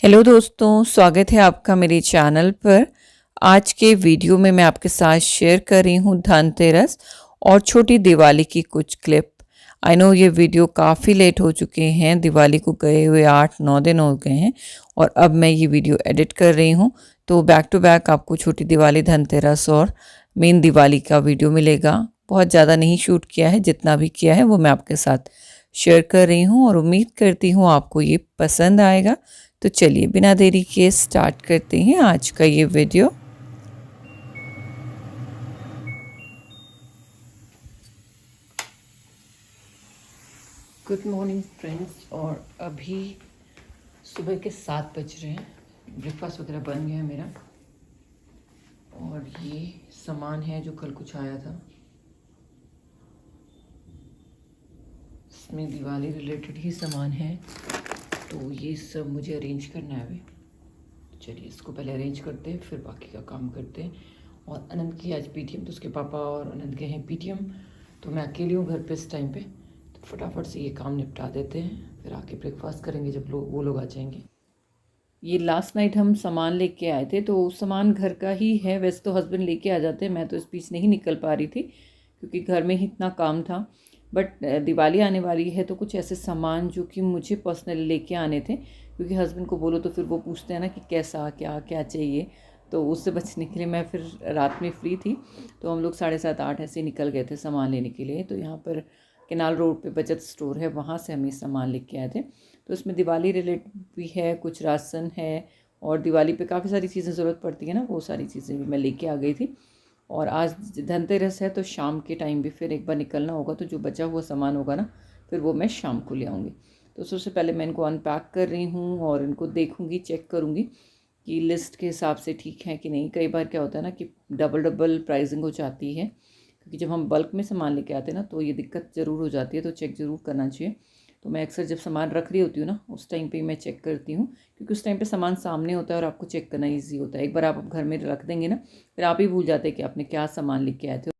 Hello दोस्तों, स्वागत है आपका मेरे चैनल पर। आज के वीडियो में मैं आपके साथ शेयर कर रही हूँ धनतेरस और छोटी दिवाली की कुछ क्लिप। आई नो ये वीडियो काफ़ी लेट हो चुके हैं, दिवाली को गए हुए 8-9 दिन हो गए हैं और अब मैं ये वीडियो एडिट कर रही हूँ। तो बैक टू बैक आपको छोटी दिवाली, धनतेरस और मेन दिवाली का वीडियो मिलेगा। बहुत ज़्यादा नहीं शूट किया है, जितना भी किया है वो मैं आपके साथ शेयर कर रही हूँ और उम्मीद करती हूँ आपको ये पसंद आएगा। तो चलिए बिना देरी के स्टार्ट करते हैं आज का ये वीडियो। गुड मॉर्निंग फ्रेंड्स, और अभी सुबह के 7 बज रहे हैं। ब्रेकफास्ट वगैरह बन गया है मेरा और ये सामान है जो कल कुछ आया था, इसमें दिवाली रिलेटेड ही सामान है। तो ये सब मुझे अरेंज करना है अभी। चलिए इसको पहले अरेंज करते हैं, फिर बाकी का काम करते हैं। और अनंत की आज पीटीएम, तो उसके पापा और अनंत गए हैं पीटीएम, तो मैं अकेली हूँ घर पे इस टाइम पे। तो फटाफट से ये काम निपटा देते हैं, फिर आके ब्रेकफास्ट करेंगे जब वो लोग आ जाएंगे। ये लास्ट नाइट हम सामान लेके आए थे, तो सामान घर का ही है। वैसे तो हस्बैंड लेके आ जाते हैं, मैं तो इस बीच नहीं निकल पा रही थी क्योंकि घर में ही इतना काम था। बट दिवाली आने वाली है तो कुछ ऐसे सामान जो कि मुझे पर्सनली लेके आने थे, क्योंकि हस्बैंड को बोलो तो फिर वो पूछते हैं ना कि कैसा क्या क्या चाहिए। तो उससे बचने के लिए मैं फिर रात में फ्री थी, तो हम लोग 7:30-8 ऐसे निकल गए थे सामान लेने के लिए। तो यहाँ पर केनाल रोड पे बचत स्टोर है, वहाँ से हम ये सामान लेके आए थे। तो इसमें दिवाली रिलेटेड भी है, कुछ राशन है और दिवाली पे काफ़ी सारी चीज़ें ज़रूरत पड़ती है ना, वो सारी चीज़ें भी मैं लेके आ गई थी। और आज धनतेरस है तो शाम के टाइम भी फिर एक बार निकलना होगा, तो जो बचा हुआ सामान होगा ना फिर वो मैं शाम को ले आऊँगी। तो सबसे पहले मैं इनको अनपैक कर रही हूँ और इनको देखूँगी, चेक करूँगी कि लिस्ट के हिसाब से ठीक है कि नहीं। कई बार क्या होता है ना कि डबल प्राइसिंग हो जाती है, क्योंकि जब हम बल्क में सामान लेके आते हैं ना तो ये दिक्कत ज़रूर हो जाती है। तो चेक ज़रूर करना चाहिए। तो मैं अक्सर जब सामान रख रही होती हूँ ना उस टाइम पे मैं चेक करती हूँ, क्योंकि उस टाइम पे सामान सामने होता है और आपको चेक करना ईजी होता है। एक बार आप घर में रख देंगे ना, फिर आप ही भूल जाते हैं कि आपने क्या सामान लेके आए थे।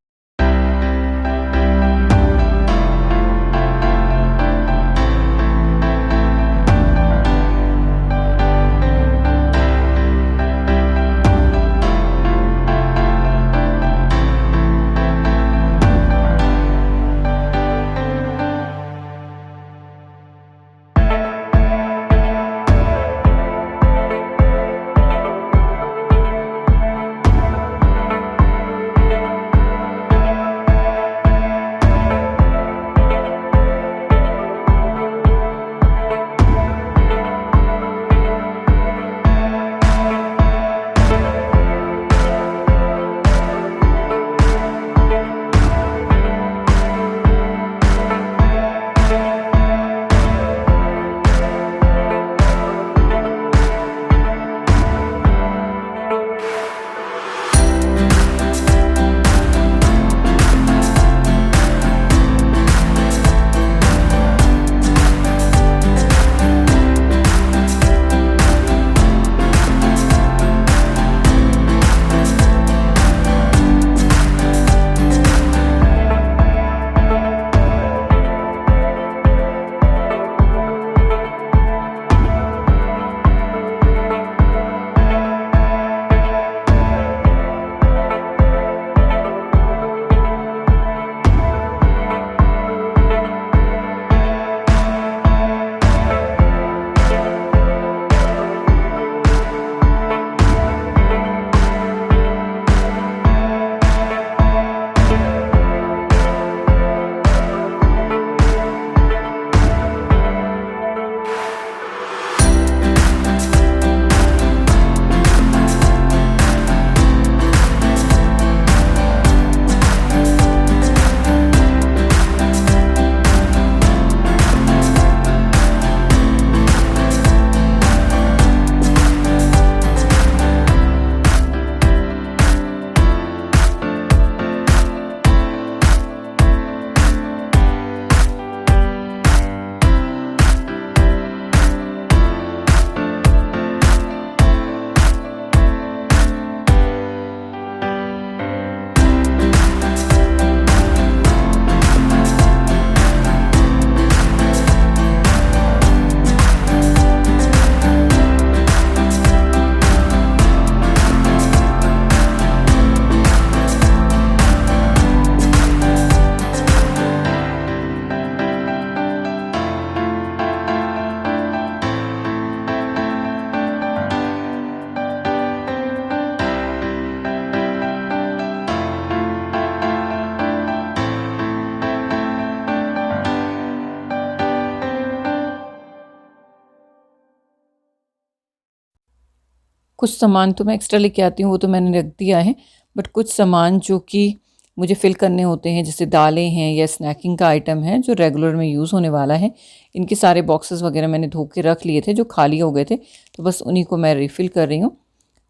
कुछ सामान तो मैं एक्स्ट्रा लेके आती हूँ, वो तो मैंने रख दिया है, बट कुछ सामान जो कि मुझे फ़िल करने होते हैं, जैसे दालें हैं या स्नैकिंग का आइटम है जो रेगुलर में यूज़ होने वाला है, इनके सारे बॉक्सेस वगैरह मैंने धो के रख लिए थे जो खाली हो गए थे, तो बस उन्हीं को मैं रिफ़िल कर रही हूँ।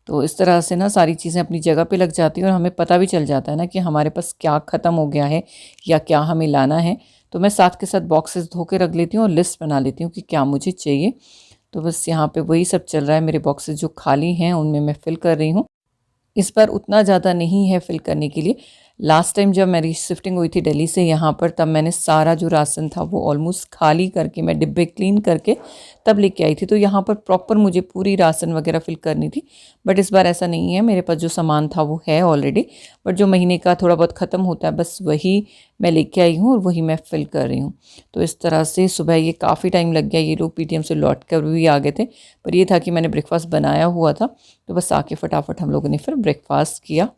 तो इस तरह से ना सारी चीज़ें अपनी जगह पे लग जाती हैं और हमें पता भी चल जाता है ना कि हमारे पास क्या ख़त्म हो गया है या क्या हमें लाना है। तो मैं साथ के साथ बॉक्सेस धो के रख लेती हूँ और लिस्ट बना लेती हूँ कि क्या मुझे चाहिए। तो बस यहाँ पे वही सब चल रहा है, मेरे बॉक्सेस जो खाली हैं उनमें मैं फ़िल कर रही हूँ। इस बार उतना ज़्यादा नहीं है फ़िल करने के लिए। लास्ट टाइम जब मेरी शिफ्टिंग हुई थी दिल्ली से यहाँ पर, तब मैंने सारा जो राशन था वो ऑलमोस्ट खाली करके, मैं डिब्बे क्लीन करके तब लेके आई थी। तो यहाँ पर प्रॉपर मुझे पूरी राशन वगैरह फ़िल करनी थी, बट इस बार ऐसा नहीं है। मेरे पास जो सामान था वो है ऑलरेडी, बट जो महीने का थोड़ा बहुत ख़त्म होता है बस वही मैं लेके आई हूँ और वही मैं फ़िल कर रही हूँ। तो इस तरह से सुबह ये काफ़ी टाइम लग गया, ये लोग पीटीएम से लौट कर भी आ गए थे, पर ये था कि मैंने ब्रेकफास्ट बनाया हुआ था, तो बस आके फटाफट हम लोगों ने फिर ब्रेकफास्ट किया।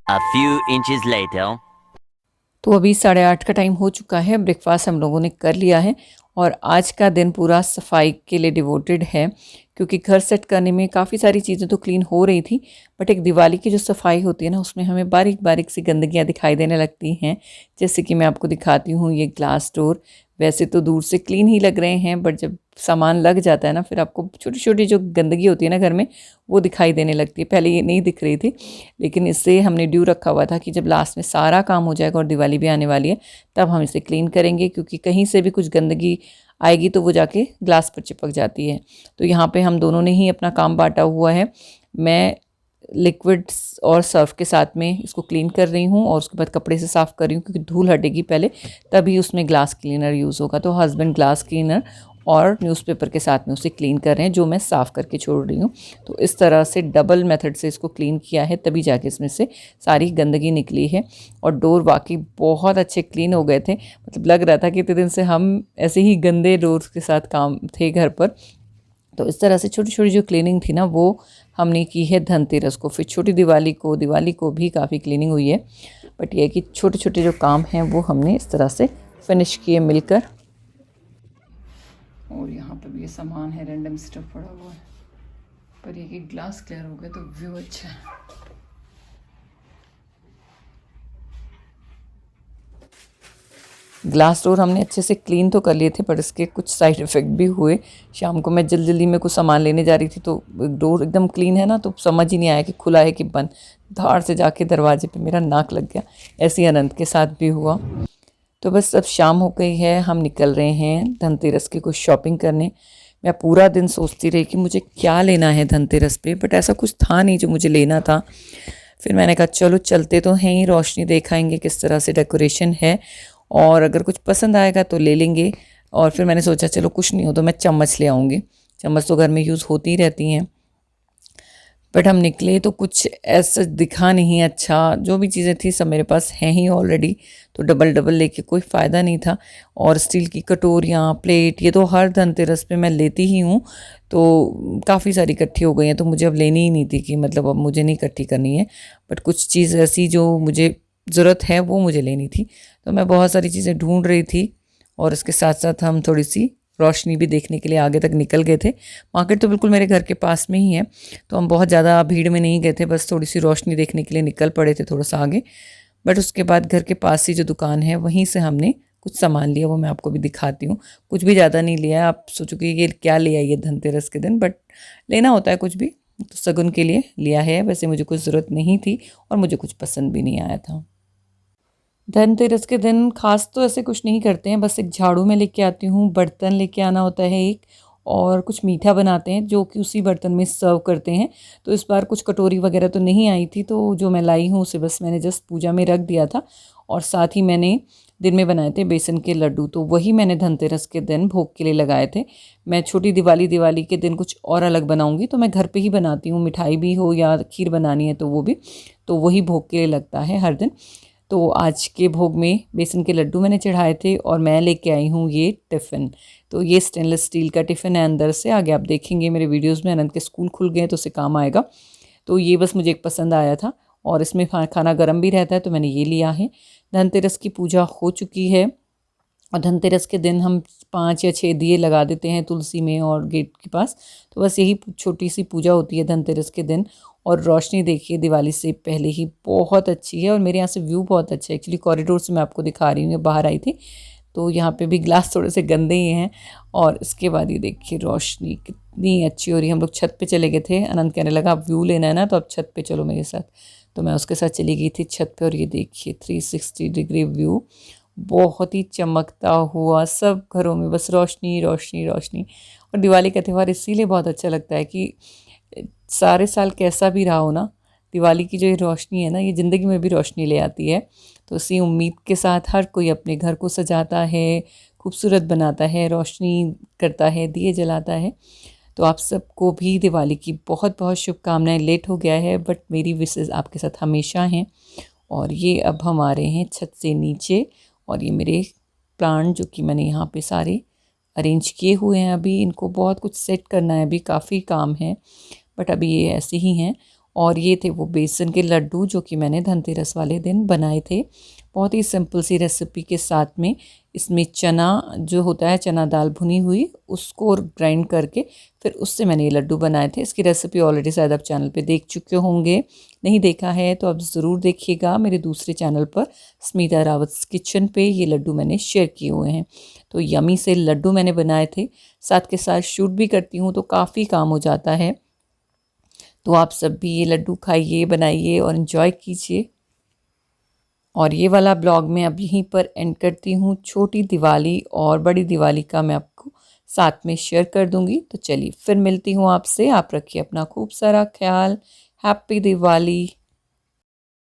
A few inches later. तो अभी 8:30 का टाइम हो चुका है, ब्रेकफास्ट हम लोगों ने कर लिया है और आज का दिन पूरा सफाई के लिए डिवोटेड है, क्योंकि घर सेट करने में काफ़ी सारी चीज़ें तो क्लीन हो रही थी, बट एक दिवाली की जो सफाई होती है ना, उसमें हमें बारीक बारीक सी गंदगियाँ दिखाई देने लगती हैं। जैसे कि मैं आपको दिखाती हूँ, ये ग्लास डोर वैसे तो दूर से क्लीन ही लग रहे हैं, बट जब सामान लग जाता है ना, फिर आपको छोटी छोटी जो गंदगी होती है ना घर में, वो दिखाई देने लगती है। पहले ये नहीं दिख रही थी, लेकिन इससे हमने ड्यू रखा हुआ था कि जब लास्ट में सारा काम हो जाएगा और दिवाली भी आने वाली है, तब हम इसे क्लीन करेंगे, क्योंकि कहीं से भी कुछ गंदगी आएगी तो वो जाके ग्लास पर चिपक जाती है। तो यहाँ पे हम दोनों ने ही अपना काम बांटा हुआ है। मैं लिक्विड और सर्फ के साथ में इसको क्लीन कर रही हूँ और उसके बाद कपड़े से साफ़ कर रही हूँ, क्योंकि धूल हटेगी पहले, तभी उसमें ग्लास क्लीनर यूज़ होगा। तो हस्बैंड ग्लास क्लीनर और न्यूज़पेपर के साथ में उसे क्लीन कर रहे हैं, जो मैं साफ़ करके छोड़ रही हूँ। तो इस तरह से डबल मेथड से इसको क्लीन किया है, तभी जाके इसमें से सारी गंदगी निकली है। और डोर वाकई बहुत अच्छे क्लीन हो गए थे, मतलब लग रहा था कि इतने दिन से हम ऐसे ही गंदे डोर्स के साथ काम थे घर पर। तो इस तरह से छोटी छोटी जो क्लीनिंग थी ना, वो हमने की है धनतेरस को। फिर छोटी दिवाली को भी काफ़ी क्लीनिंग हुई है, बट ये है कि छोटे छोटे जो काम हैं वो हमने इस तरह से फिनिश किए मिलकर। और यहाँ पर भी ये सामान है, रैंडम स्टफ पड़ा हुआ है, पर ये कि ग्लास क्लियर हो गया तो व्यू अच्छा है। ग्लास डोर हमने अच्छे से क्लीन तो कर लिए थे, पर इसके कुछ साइड इफ़ेक्ट भी हुए। शाम को मैं जल्दी में कुछ सामान लेने जा रही थी, तो डोर एकदम क्लीन है ना, तो समझ ही नहीं आया कि खुला है कि बंद। धाड़ से जाके दरवाजे पे मेरा नाक लग गया। ऐसे ही अनंत के साथ भी हुआ। तो बस अब शाम हो गई है, हम निकल रहे हैं धनतेरस की कुछ शॉपिंग करने। मैं पूरा दिन सोचती रही कि मुझे क्या लेना है धनतेरस पे, बट ऐसा कुछ था नहीं जो मुझे लेना था। फिर मैंने कहा चलो चलते तो हैं ही, रोशनी देखाएंगे किस तरह से डेकोरेशन है, और अगर कुछ पसंद आएगा तो ले लेंगे। और फिर मैंने सोचा चलो कुछ नहीं हो तो मैं चम्मच ले आऊँगी, चम्मच तो घर में यूज़ होती ही रहती हैं। बट हम निकले तो कुछ ऐसा दिखा नहीं अच्छा, जो भी चीज़ें थी सब मेरे पास हैं ही ऑलरेडी, तो डबल डबल लेके कोई फ़ायदा नहीं था। और स्टील की कटोरियाँ, प्लेट, ये तो हर धनतेरस पे मैं लेती ही हूँ, तो काफ़ी सारी इकट्ठी हो गई हैं, तो मुझे अब लेनी ही नहीं थी कि मतलब अब मुझे नहीं इकट्ठी करनी है। बट कुछ चीज़ ऐसी जो मुझे ज़रूरत है वो मुझे लेनी थी, तो मैं बहुत सारी चीज़ें ढूंढ रही थी। और इसके साथ साथ हम थोड़ी सी रोशनी भी देखने के लिए आगे तक निकल गए थे। मार्केट तो बिल्कुल मेरे घर के पास में ही है, तो हम बहुत ज़्यादा भीड़ में नहीं गए थे, बस थोड़ी सी रोशनी देखने के लिए निकल पड़े थे थोड़ा सा आगे। बट उसके बाद घर के पास ही जो दुकान है वहीं से हमने कुछ सामान लिया, वो मैं आपको भी दिखाती हूँ। कुछ भी ज़्यादा नहीं लिया है, आप सोचोगे ये क्या लिया ये धनतेरस के दिन, बट लेना होता है कुछ भी, तो शगुन के लिए लिया है। वैसे मुझे कुछ ज़रूरत नहीं थी और मुझे कुछ पसंद भी नहीं आया था। धनतेरस के दिन खास तो ऐसे कुछ नहीं करते हैं, बस एक झाड़ू में लेके आती हूँ, बर्तन लेके आना होता है एक, और कुछ मीठा बनाते हैं जो कि उसी बर्तन में सर्व करते हैं। तो इस बार कुछ कटोरी वगैरह तो नहीं आई थी, तो जो मैं लाई हूँ उसे बस मैंने जस्ट पूजा में रख दिया था। और साथ ही मैंने दिन में बनाए थे बेसन के लड्डू, तो वही मैंने धनतेरस के दिन भोग के लिए लगाए थे। मैं छोटी दिवाली के दिन कुछ और अलग बनाऊंगी, तो मैं घर पे ही बनाती हूँ, मिठाई भी हो या खीर बनानी है तो वो भी, तो वही भोग के लिए लगता है हर दिन। तो आज के भोग में बेसन के लड्डू मैंने चढ़ाए थे और मैं लेके आई हूँ ये टिफ़िन। तो ये स्टेनलेस स्टील का टिफ़िन है अंदर से, आगे आप देखेंगे मेरे वीडियोस में, अनंत के स्कूल खुल गए तो उसे काम आएगा। तो ये बस मुझे एक पसंद आया था और इसमें खाना गर्म भी रहता है, तो मैंने ये लिया है। धनतेरस की पूजा हो चुकी है और धनतेरस के दिन हम 5 या 6 दिए लगा देते हैं तुलसी में और गेट के पास। तो बस यही छोटी सी पूजा होती है धनतेरस के दिन। और रोशनी देखिए दिवाली से पहले ही बहुत अच्छी है और मेरे यहाँ से व्यू बहुत अच्छा है। एक्चुअली कॉरिडोर से मैं आपको दिखा रही हूँ, बाहर आई थी तो यहाँ पे भी ग्लास थोड़े से गंदे ही हैं। और इसके बाद ये देखिए रोशनी कितनी अच्छी हो रही है। हम लोग छत पे चले गए थे, अनंत कहने लगा आप व्यू लेना है ना तो आप छत पे चलो मेरे साथ, तो मैं उसके साथ चली गई थी छत पे। और ये देखिए 360 डिग्री व्यू, बहुत ही चमकता हुआ, सब घरों में बस रोशनी रोशनी रोशनी। और दिवाली का त्यौहार इसीलिए बहुत अच्छा लगता है कि सारे साल कैसा भी रहा हो ना, दिवाली की जो ये रोशनी है ना, ये ज़िंदगी में भी रोशनी ले आती है। तो इसी उम्मीद के साथ हर कोई अपने घर को सजाता है, खूबसूरत बनाता है, रोशनी करता है, दिए जलाता है। तो आप सबको भी दिवाली की बहुत बहुत शुभकामनाएं। लेट हो गया है बट मेरी विशेष आपके साथ हमेशा हैं। और ये अब हम आ रहे हैं छत से नीचे, और ये मेरे प्लांट जो कि मैंने यहाँ पे सारे अरेंज किए हुए हैं। अभी इनको बहुत कुछ सेट करना है, अभी काफ़ी काम है, बट अभी ये ऐसे ही हैं। और ये थे वो बेसन के लड्डू जो कि मैंने धनतेरस वाले दिन बनाए थे, बहुत ही सिंपल सी रेसिपी के साथ में। इसमें चना जो होता है, चना दाल भुनी हुई, उसको ग्राइंड करके फिर उससे मैंने ये लड्डू बनाए थे। इसकी रेसिपी ऑलरेडी शायद आप चैनल पे देख चुके होंगे, नहीं देखा है तो आप ज़रूर देखिएगा मेरे दूसरे चैनल पर, स्मिता रावत किचन पे ये लड्डू मैंने शेयर किए हुए हैं। तो यमी से लड्डू मैंने बनाए थे, साथ के साथ शूट भी करती हूँ तो काफ़ी काम हो जाता है। तो आप सब भी ये लड्डू खाइए, बनाइए और इन्जॉय कीजिए। और ये वाला ब्लॉग मैं अब यहीं पर एंड करती हूँ। छोटी दिवाली और बड़ी दिवाली का मैं आपको साथ में शेयर कर दूँगी। तो चलिए फिर मिलती हूँ आपसे। आप रखिए अपना खूब सारा ख्याल। हैप्पी दिवाली।